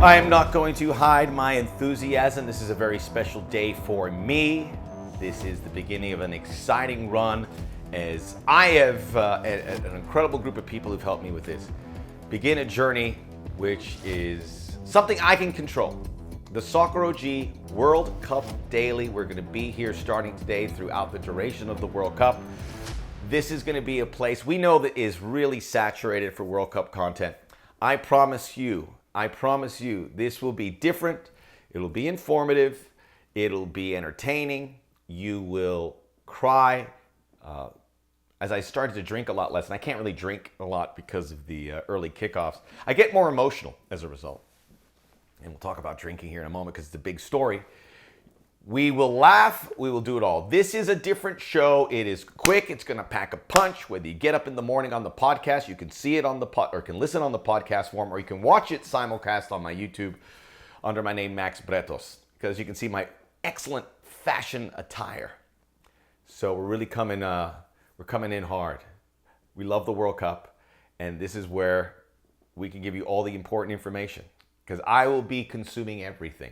I am not going to hide my enthusiasm. This is a very special day for me. This is the beginning of an exciting run as I have an incredible group of people who've helped me with this. Begin a journey which is something I can control. The Soccer OG World Cup Daily. We're going to be here starting today throughout the duration of the World Cup. This is going to be a place we know that is really saturated for World Cup content. I promise you, this will be different. It'll be informative. It'll be entertaining. You will cry. As I started to drink a lot less, and I can't really drink a lot because of the early kickoffs, I get more emotional as a result. And we'll talk about drinking here in a moment because it's a big story. We will laugh. We will do it all. This is a different show. It is quick. It's going to pack a punch. Whether you get up in the morning on the podcast, you can see it on the or can listen on the podcast form, or you can watch it simulcast on my YouTube under my name, Max Bretos, because you can see my excellent fashion attire. So we're really coming in hard. We love the World Cup, and this is where we can give you all the important information, because I will be consuming everything.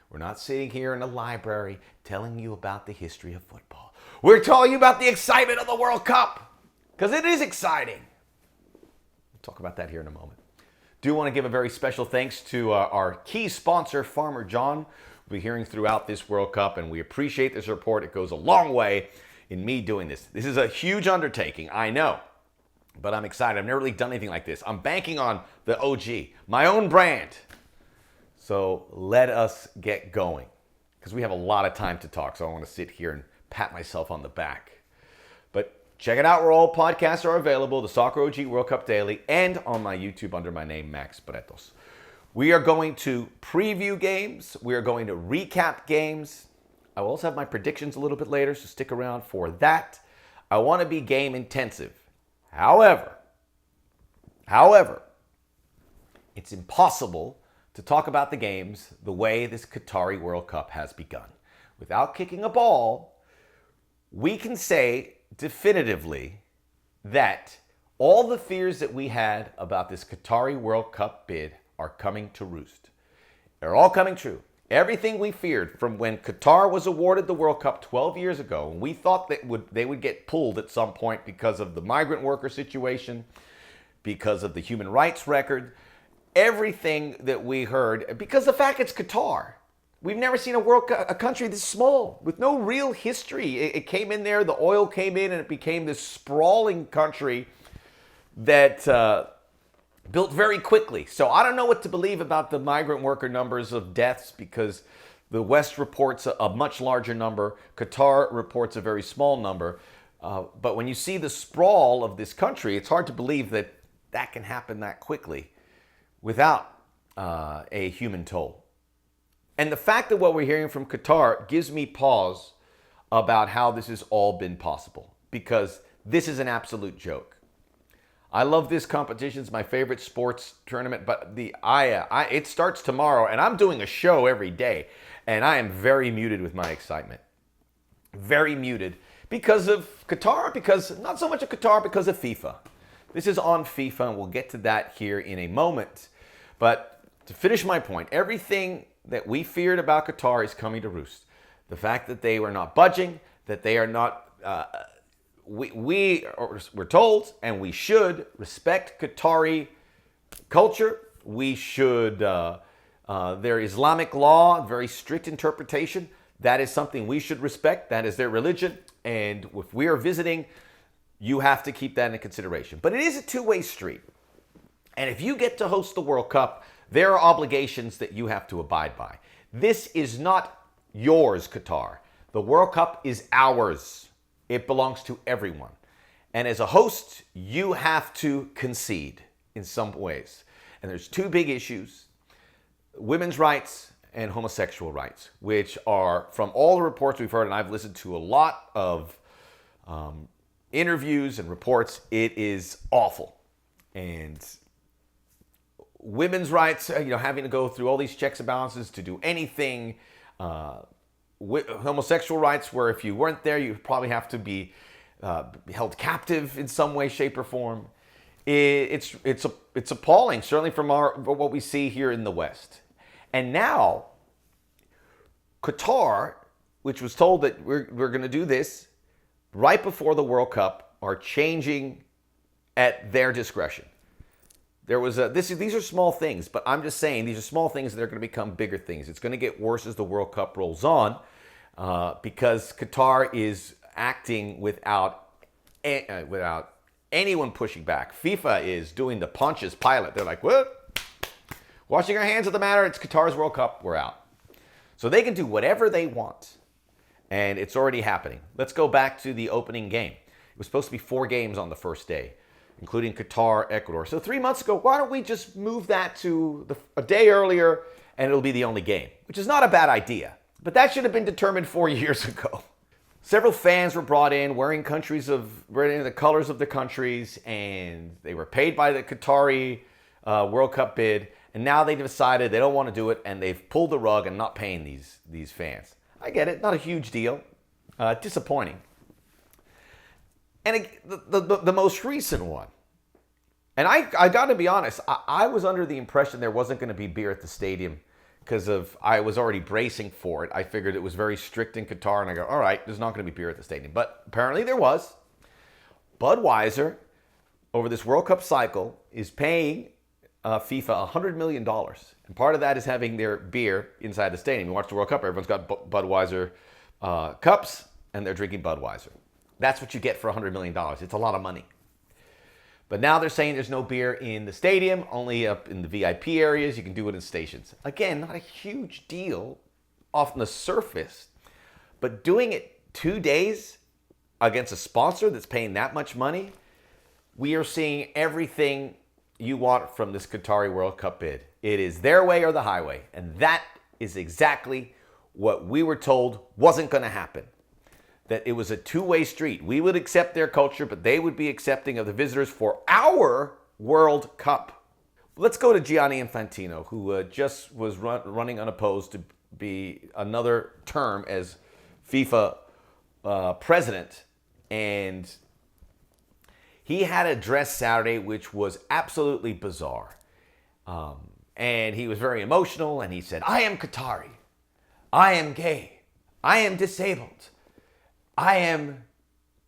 We're not sitting here in a library telling you about the history of football. We're telling you about the excitement of the World Cup, because it is exciting. We'll talk about that here in a moment. Do want to give a very special thanks to our key sponsor, Farmer John. We'll be hearing throughout this World Cup, and we appreciate this report. It goes a long way in me doing this. This is a huge undertaking, I know, but I'm excited. I've never really done anything like this. I'm banking on the OG, my own brand. So let us get going, because we have a lot of time to talk, so I want to sit here and pat myself on the back. But check it out where all podcasts are available, the Soccer OG World Cup Daily, and on my YouTube under my name, Max Bretos. We are going to preview games. We are going to recap games. I will also have my predictions a little bit later, so stick around for that. I want to be game intensive. However, it's impossible to talk about the games the way this Qatari World Cup has begun. Without kicking a ball, we can say definitively that all the fears that we had about this Qatari World Cup bid are coming to roost. They're all coming true. Everything we feared from when Qatar was awarded the World Cup 12 years ago, and we thought that they would get pulled at some point because of the migrant worker situation, because of the human rights record, everything that we heard, because the fact it's Qatar. We've never seen a country this small with no real history. It came in there, the oil came in, and it became this sprawling country that built very quickly. So I don't know what to believe about the migrant worker numbers of deaths, because the West reports a much larger number. Qatar reports a very small number. But when you see the sprawl of this country, it's hard to believe that that can happen that quickly without a human toll. And the fact that what we're hearing from Qatar gives me pause about how this has all been possible, because this is an absolute joke. I love this competition. It's my favorite sports tournament, but it starts tomorrow, and I'm doing a show every day, and I am very muted with my excitement. Very muted because of Qatar, because not so much of Qatar, because of FIFA. This is on FIFA, and we'll get to that here in a moment. But to finish my point, everything that we feared about Qatar is coming to roost. The fact that they were not budging, that they are not... we're told, and we should respect Qatari culture. We should, their Islamic law, very strict interpretation, that is something we should respect. That is their religion. And if we are visiting, you have to keep that in consideration. But it is a two-way street. And if you get to host the World Cup, there are obligations that you have to abide by. This is not yours, Qatar. The World Cup is ours. It belongs to everyone. And as a host, you have to concede in some ways. And there's two big issues: women's rights and homosexual rights, which are, from all the reports we've heard, and I've listened to a lot of interviews and reports, it is awful. And women's rights, having to go through all these checks and balances to do anything. Homosexual rights, where if you weren't there, you probably have to be held captive in some way, shape, or form. It's appalling, certainly from what we see here in the West. And now, Qatar, which was told that we're going to do this right before the World Cup, are changing at their discretion. There was these are small things, but I'm just saying these are small things that are going to become bigger things. It's going to get worse as the World Cup rolls on because Qatar is acting without anyone pushing back. FIFA is doing the Pontius Pilate. They're like, what? Washing our hands of the matter. It's Qatar's World Cup. We're out. So they can do whatever they want. And it's already happening. Let's go back to the opening game. It was supposed to be 4 games on the first day, including Qatar, Ecuador. So 3 months ago, why don't we just move that to a day earlier and it'll be the only game, which is not a bad idea. But that should have been determined 4 years ago. Several fans were brought in wearing the colors of the countries, and they were paid by the Qatari World Cup bid. And now they've decided they don't want to do it, and they've pulled the rug and not paying these fans. I get it, not a huge deal. Disappointing. And the most recent one, and I got to be honest, I was under the impression there wasn't going to be beer at the stadium because I was already bracing for it. I figured it was very strict in Qatar, and I go, all right, there's not going to be beer at the stadium. But apparently there was. Budweiser, over this World Cup cycle, is paying FIFA $100 million. And part of that is having their beer inside the stadium. You watch the World Cup, everyone's got Budweiser cups, and they're drinking Budweiser. That's what you get for $100 million. It's a lot of money. But now they're saying there's no beer in the stadium, only up in the VIP areas. You can do it in stations. Again, not a huge deal off the surface, but doing it 2 days against a sponsor that's paying that much money, we are seeing everything you want from this Qatari World Cup bid. It is their way or the highway. And that is exactly what we were told wasn't going to happen. That it was a two-way street. We would accept their culture, but they would be accepting of the visitors for our World Cup. Let's go to Gianni Infantino, who just was running unopposed to be another term as FIFA president. And he had a address Saturday which was absolutely bizarre. And he was very emotional, and he said, I am Qatari. I am gay. I am disabled. I am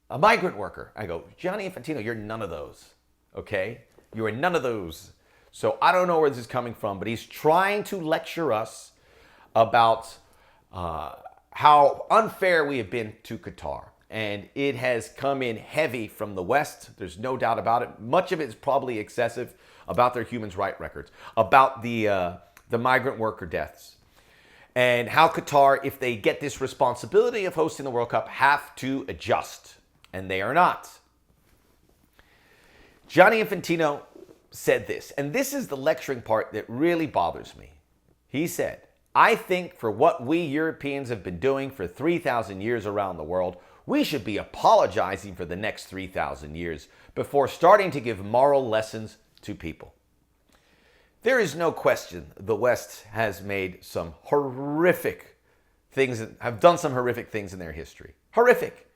a migrant worker. I go, Gianni Infantino, you're none of those, okay? You are none of those. So I don't know where this is coming from, but he's trying to lecture us about how unfair we have been to Qatar. And it has come in heavy from the West. There's no doubt about it. Much of it is probably excessive about their human rights records, about the migrant worker deaths. And how Qatar, if they get this responsibility of hosting the World Cup, have to adjust. And they are not. Gianni Infantino said this, and this is the lecturing part that really bothers me. He said, I think for what we Europeans have been doing for 3,000 years around the world, we should be apologizing for the next 3,000 years before starting to give moral lessons to people. There is no question the West has made some horrific things, have done some horrific things in their history. Horrific.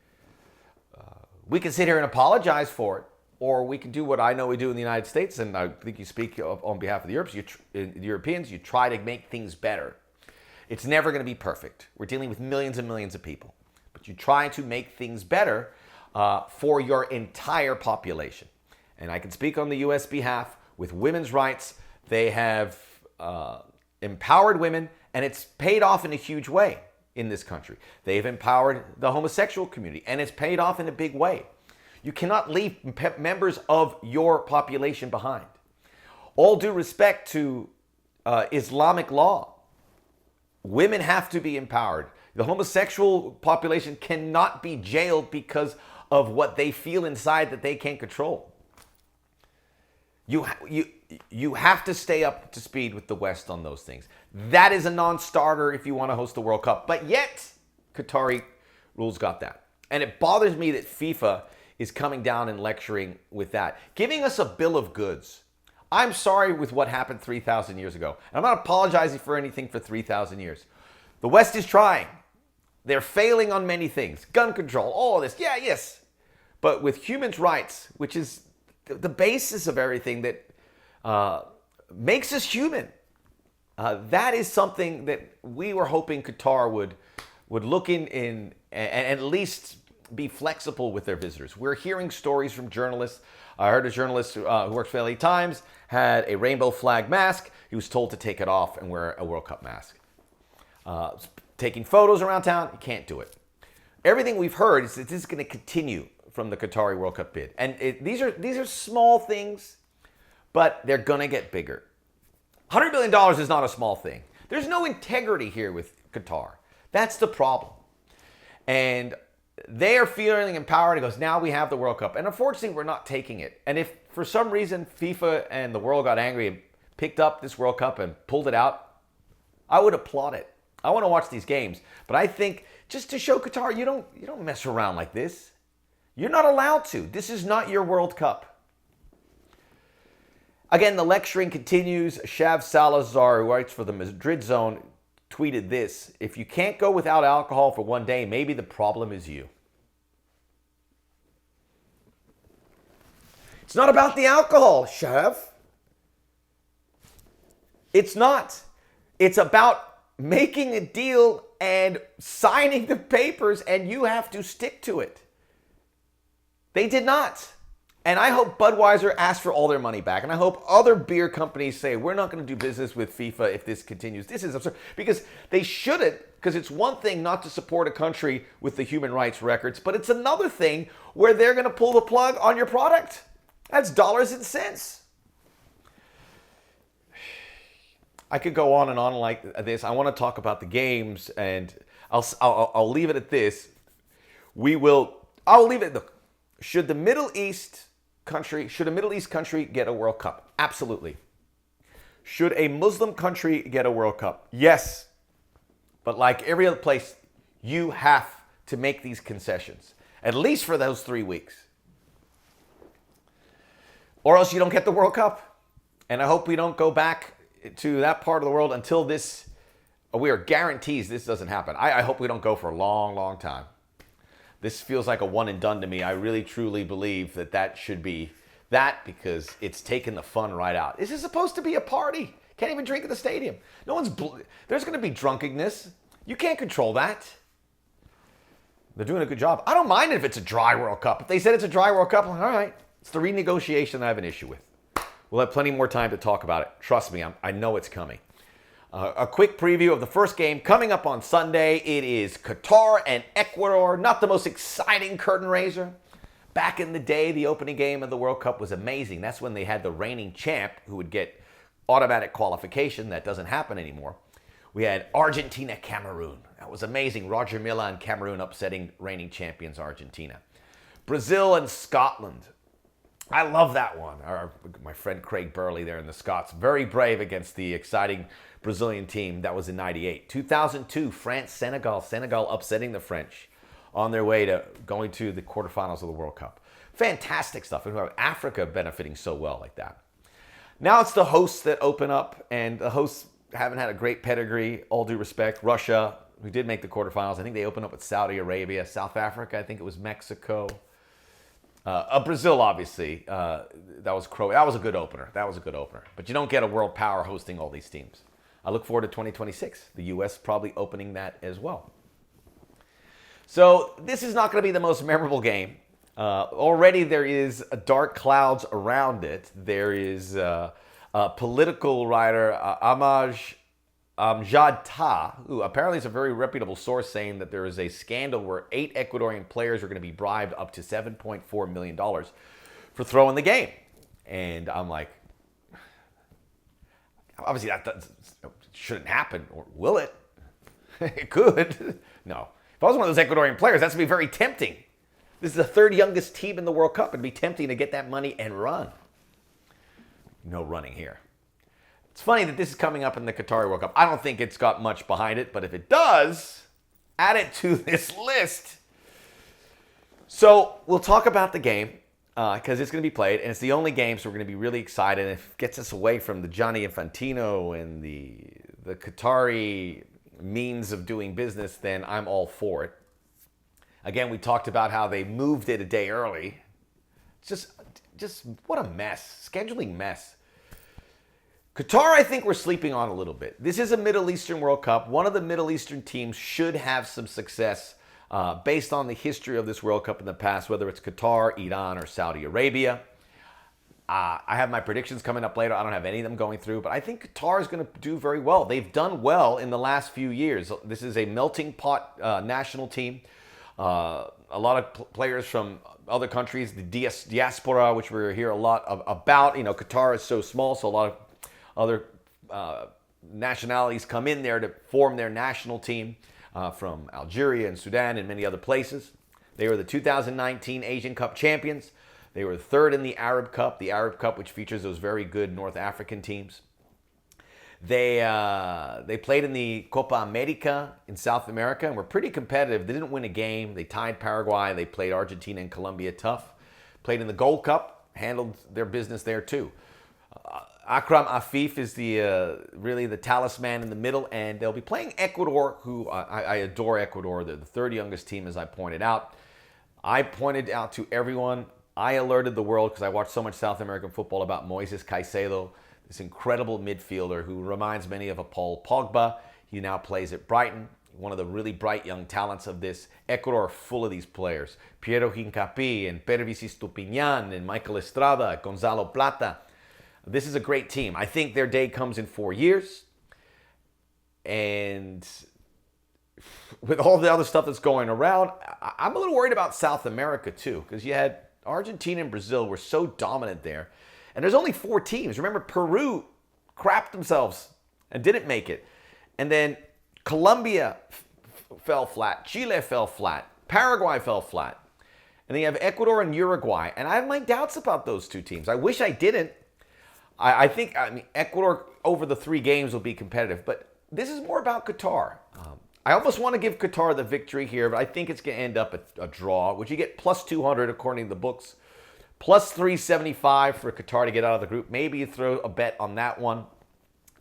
We can sit here and apologize for it, or we can do what I know we do in the United States, and I think you speak on behalf of the Europeans, you try to make things better. It's never going to be perfect. We're dealing with millions and millions of people. But you try to make things better for your entire population. And I can speak on the U.S. behalf with women's rights. They have empowered women, and it's paid off in a huge way in this country. They've empowered the homosexual community, and it's paid off in a big way. You cannot leave members of your population behind. All due respect to Islamic law, women have to be empowered. The homosexual population cannot be jailed because of what they feel inside that they can't control. You have to stay up to speed with the West on those things. That is a non-starter if you want to host the World Cup. But yet, Qatari rules got that. And it bothers me that FIFA is coming down and lecturing with that, giving us a bill of goods. I'm sorry with what happened 3,000 years ago. And I'm not apologizing for anything for 3,000 years. The West is trying. They're failing on many things. Gun control, all of this. Yeah, yes. But with human rights, which is the basis of everything that makes us human. That is something that we were hoping Qatar would look in and at least be flexible with their visitors. We're hearing stories from journalists. I heard a journalist who works for the LA Times had a rainbow flag mask. He was told to take it off and wear a World Cup mask. Taking photos around town, you can't do it. Everything we've heard is that this is going to continue from the Qatari World Cup bid. And these are small things, but they're going to get bigger. $100 million is not a small thing. There's no integrity here with Qatar. That's the problem. And they are feeling empowered. It goes, now we have the World Cup. And unfortunately, we're not taking it. And if for some reason FIFA and the world got angry and picked up this World Cup and pulled it out, I would applaud it. I want to watch these games. But I think just to show Qatar, you don't mess around like this. You're not allowed to. This is not your World Cup. Again, the lecturing continues. Shav Salazar, who writes for the Madrid Zone, tweeted this: if you can't go without alcohol for one day, maybe the problem is you. It's not about the alcohol, Shav. It's not. It's about making a deal and signing the papers, and you have to stick to it. They did not. And I hope Budweiser asks for all their money back. And I hope other beer companies say, we're not going to do business with FIFA if this continues. This is absurd. Because they shouldn't, because it's one thing not to support a country with the human rights records, but it's another thing where they're going to pull the plug on your product. That's dollars and cents. I could go on and on like this. I want to talk about the games, and I'll leave it at this. I'll leave it. Look, should a Middle East country get a World Cup? Absolutely. Should a Muslim country get a World Cup? Yes. But like every other place, you have to make these concessions, at least for those 3 weeks. Or else you don't get the World Cup. And I hope we don't go back to that part of the world until we are guarantees this doesn't happen. I hope we don't go for a long, long time. This feels like a one and done to me. I really, truly believe that should be that, because it's taken the fun right out. This is supposed to be a party. Can't even drink at the stadium. There's going to be drunkenness. You can't control that. They're doing a good job. I don't mind if it's a dry World Cup. If they said it's a dry World Cup, I'm like, all right. It's the renegotiation I have an issue with. We'll have plenty more time to talk about it. Trust me, I know it's coming. A quick preview of the first game coming up on Sunday. It is Qatar and Ecuador. Not the most exciting curtain raiser. Back in the day, the opening game of the World Cup was amazing. That's when they had the reigning champ who would get automatic qualification. That doesn't happen anymore. We had Argentina-Cameroon. That was amazing. Roger Milla and Cameroon upsetting reigning champions Argentina. Brazil and Scotland. I love that one. My friend Craig Burley there in the Scots. Very brave against the exciting Brazilian team. That was in 98. 2002, France-Senegal. Senegal upsetting the French on their way to going to the quarterfinals of the World Cup. Fantastic stuff. And Africa benefiting so well like that. Now it's the hosts that open up, and the hosts haven't had a great pedigree, all due respect. Russia, who did make the quarterfinals. I think they opened up with Saudi Arabia. South Africa, I think it was Mexico. Brazil, obviously, that was a good opener. But you don't get a world power hosting all these teams. I look forward to 2026. The U.S. probably opening that as well. So this is not going to be the most memorable game. Already there is dark clouds around it. There is a political writer, Amjad Ta, who apparently is a very reputable source, saying that there is a scandal where 8 Ecuadorian players are going to be bribed up to $7.4 million for throwing the game. And I'm like, obviously that shouldn't happen, or will it? It could. No. If I was one of those Ecuadorian players, that's going to be very tempting. This is the 3rd youngest team in the World Cup. It'd be tempting to get that money and run. No running here. It's funny that this is coming up in the Qatari World Cup. I don't think it's got much behind it, but if it does, add it to this list. So we'll talk about the game because it's going to be played, and it's the only game, so we're going to be really excited. And if it gets us away from the Gianni Infantino and the Qatari means of doing business, then I'm all for it. Again, we talked about how they moved it a day early. It's just what a mess. Scheduling mess. Qatar, I think we're sleeping on a little bit. This is a Middle Eastern World Cup. One of the Middle Eastern teams should have some success based on the history of this World Cup in the past, whether it's Qatar, Iran, or Saudi Arabia. I have my predictions coming up later. I don't have any of them going through, but I think Qatar is going to do very well. They've done well in the last few years. This is a melting pot national team. A lot of players from other countries, the diaspora, which we hear a lot about. You know, Qatar is so small, so a lot of other nationalities come in there to form their national team from Algeria and Sudan and many other places. They were the 2019 Asian Cup champions. They were third in the Arab Cup which features those very good North African teams. They played in the Copa America in South America and were pretty competitive. They didn't win a game. They tied Paraguay. They played Argentina and Colombia tough. Played in the Gold Cup, handled their business there too. Akram Afif is really the talisman in the middle, and they'll be playing Ecuador, who I adore Ecuador. They're the third youngest team, as I pointed out. I pointed out to everyone, I alerted the world because I watched so much South American football about Moises Caicedo, this incredible midfielder who reminds many of a Paul Pogba. He now plays at Brighton, one of the really bright young talents of this. Ecuador are full of these players. Piero Hincapié and Pervis Estupiñán and Michael Estrada, Gonzalo Plata. This is a great team. I think their day comes in 4 years. And with all the other stuff that's going around, I'm a little worried about South America too, because you had Argentina and Brazil were so dominant there. And there's only 4 teams. Remember, Peru crapped themselves and didn't make it. And then Colombia fell flat. Chile fell flat. Paraguay fell flat. And then you have Ecuador and Uruguay. And I have my doubts about those 2 teams. I wish I didn't. I think Ecuador over the 3 games will be competitive. But this is more about Qatar. I almost want to give Qatar the victory here, but I think it's going to end up a draw, which you get plus 200 according to the books, plus 375 for Qatar to get out of the group. Maybe you throw a bet on that one.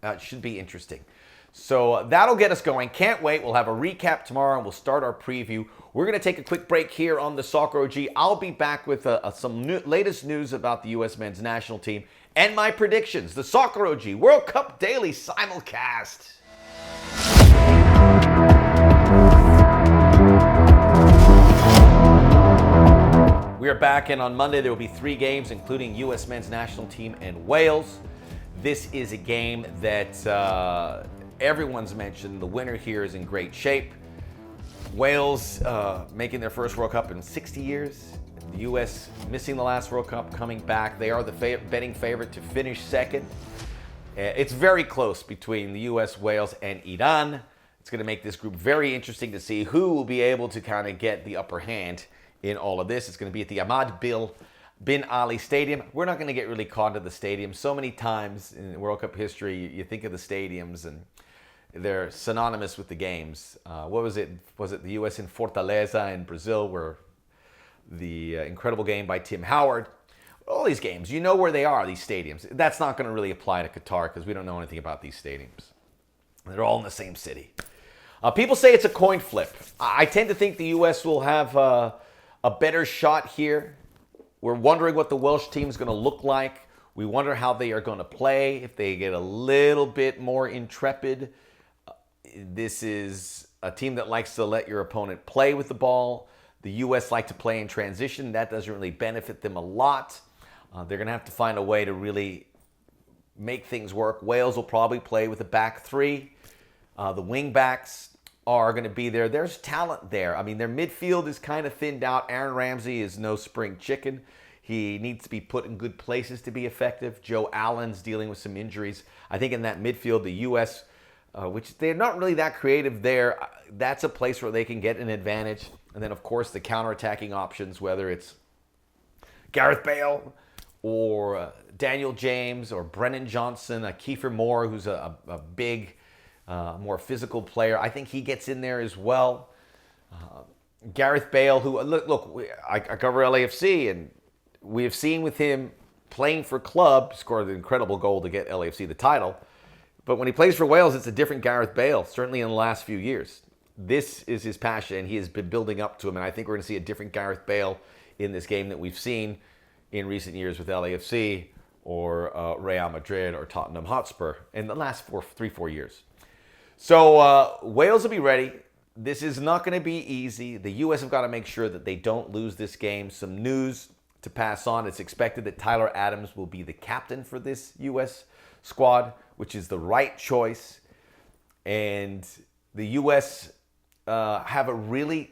It should be interesting. So that'll get us going. Can't wait. We'll have a recap tomorrow, and we'll start our preview. We're going to take a quick break here on the Soccer OG. I'll be back with some latest news about the U.S. men's national team and my predictions. The Soccer OG World Cup Daily Simulcast. We are back, and on Monday there will be 3 games, including U.S. men's national team and Wales. This is a game that everyone's mentioned. The winner here is in great shape. Wales making their first World Cup in 60 years. The U.S. missing the last World Cup, coming back. They are the betting favorite to finish second. It's very close between the U.S., Wales, and Iran. It's going to make this group very interesting to see who will be able to kind of get the upper hand in all of this. It's going to be at the Ahmad bin Ali Stadium. We're not going to get really caught into the stadium. So many times in World Cup history, you think of the stadiums and they're synonymous with the games. What was it? Was it the U.S. in Fortaleza in Brazil, where the incredible game by Tim Howard? All these games, you know where they are, these stadiums. That's not going to really apply to Qatar because we don't know anything about these stadiums. They're all in the same city. People say it's a coin flip. I tend to think the U.S. will have a better shot here. We're wondering what the Welsh team is going to look like. We wonder how they are going to play, if they get a little bit more intrepid. This is a team that likes to let your opponent play with the ball. The U.S. like to play in transition. That doesn't really benefit them a lot. They're going to have to find a way to really make things work. Wales will probably play with a back 3. The wing backs are going to be there. There's talent there. I mean, their midfield is kind of thinned out. Aaron Ramsey is no spring chicken. He needs to be put in good places to be effective. Joe Allen's dealing with some injuries. I think in that midfield, the U.S., which they're not really that creative there, that's a place where they can get an advantage. And then, of course, the counterattacking options, whether it's Gareth Bale or Daniel James or Brennan Johnson, Kiefer Moore, who's a big, more physical player. I think he gets in there as well. Gareth Bale, who, I cover LAFC, and we have seen with him playing for club, scored an incredible goal to get LAFC the title. But when he plays for Wales, it's a different Gareth Bale, certainly in the last few years. This is his passion, and he has been building up to him. And I think we're going to see a different Gareth Bale in this game that we've seen in recent years with LAFC or Real Madrid or Tottenham Hotspur in the last 3-4 years. So Wales will be ready. This is not going to be easy. The U.S. have got to make sure that they don't lose this game. Some news to pass on. It's expected that Tyler Adams will be the captain for this U.S. squad, which is the right choice. And the U.S. Have a really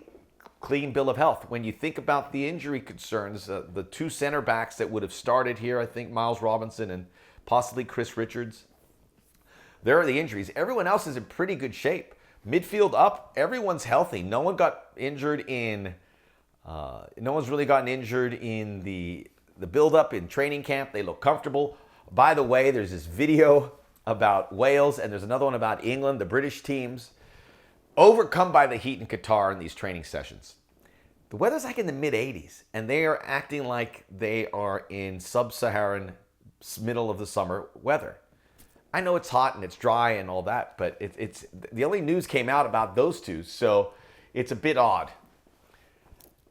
clean bill of health. When you think about the injury concerns, the two center backs that would have started here, I think Miles Robinson and possibly Chris Richards, there are the injuries. Everyone else is in pretty good shape. Midfield up, everyone's healthy. No one got injured in. No one's really gotten injured in the build-up in training camp. They look comfortable. By the way, there's this video about Wales, and there's another one about England, the British teams, overcome by the heat in Qatar in these training sessions. The weather's like in the mid-80s, and they are acting like they are in sub-Saharan, middle of the summer weather. I know it's hot and it's dry and all that, but it's the only news came out about those two, so it's a bit odd.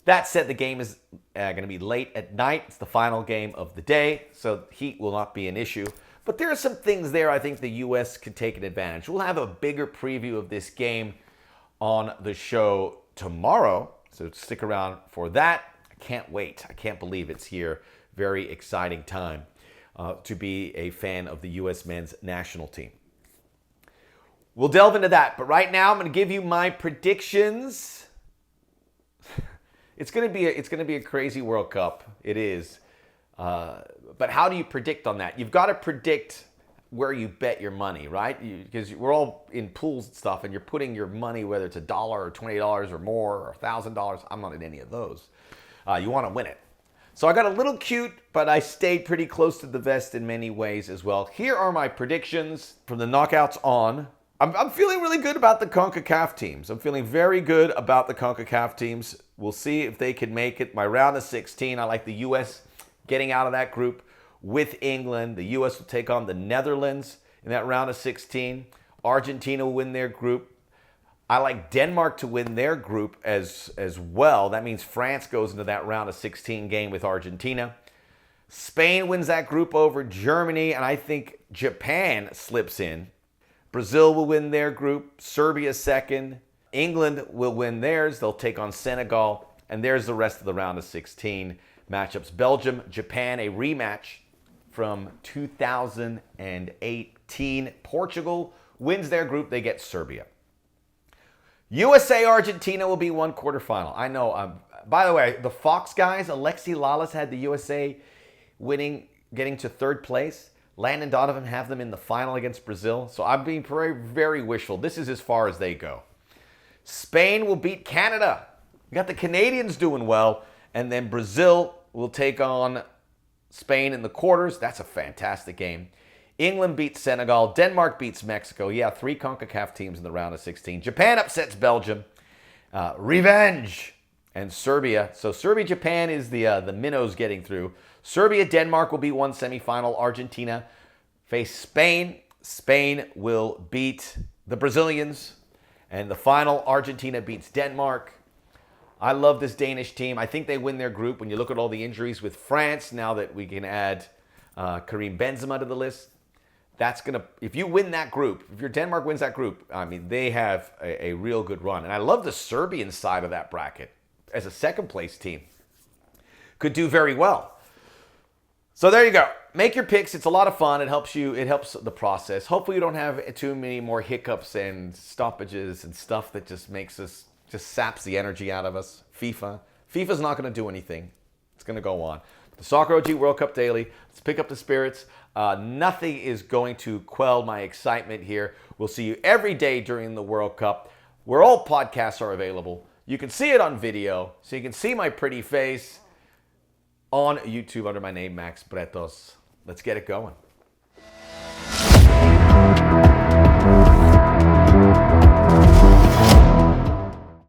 That said, the game is going to be late at night. It's the final game of the day, so heat will not be an issue. But there are some things there I think the U.S. could take an advantage. We'll have a bigger preview of this game on the show tomorrow, so stick around for that. I can't wait. I can't believe it's here. Very exciting time to be a fan of the U.S. men's national team. We'll delve into that, but right now I'm going to give you my predictions. It's going to be a crazy World Cup. It is. But how do you predict on that? You've got to predict where you bet your money, right? Because we're all in pools and stuff, and you're putting your money, whether it's $1 or $20 or more or $1,000. I'm not in any of those. You want to win it. So I got a little cute, but I stayed pretty close to the vest in many ways as well. Here are my predictions from the knockouts on. I'm feeling really good about the CONCACAF teams. I'm feeling very good about the CONCACAF teams. We'll see if they can make it. My round of 16, I like the U.S. getting out of that group with England. The U.S. will take on the Netherlands in that round of 16. Argentina will win their group. I like Denmark to win their group as well. That means France goes into that round of 16 game with Argentina. Spain wins that group over Germany, and I think Japan slips in. Brazil will win their group. Serbia second. England will win theirs. They'll take on Senegal. And there's the rest of the round of 16 matchups. Belgium, Japan, a rematch from 2018. Portugal wins their group. They get Serbia. USA, Argentina will be one quarterfinal. I know. By the way, the Fox guys, Alexi Lalas had the USA winning, getting to third place. Landon Donovan have them in the final against Brazil. So I'm being very, very wishful. This is as far as they go. Spain will beat Canada. We got the Canadians doing well. And then Brazil will take on Spain in the quarters. That's a fantastic game. England beats Senegal. Denmark beats Mexico. Yeah, 3 CONCACAF teams in the round of 16. Japan upsets Belgium. Revenge. And Serbia. So Serbia, Japan is the minnows getting through. Serbia, Denmark will be one semifinal. Argentina face Spain. Spain will beat the Brazilians. And the final, Argentina beats Denmark. I love this Danish team. I think they win their group. When you look at all the injuries with France, now that we can add Karim Benzema to the list, that's going to, if you win that group, if your Denmark wins that group, I mean, they have a real good run. And I love the Serbian side of that bracket as a second place team. Could do very well. So there you go. Make your picks. It's a lot of fun. It helps you. It helps the process. Hopefully you don't have too many more hiccups and stoppages and stuff that just makes us, just saps the energy out of us. FIFA's not going to do anything. It's going to go on. The Soccer OG World Cup Daily. Let's pick up the spirits. Nothing is going to quell my excitement here. We'll see you every day during the World Cup, where all podcasts are available. You can see it on video, so you can see my pretty face on YouTube under my name, Max Bretos. Let's get it going.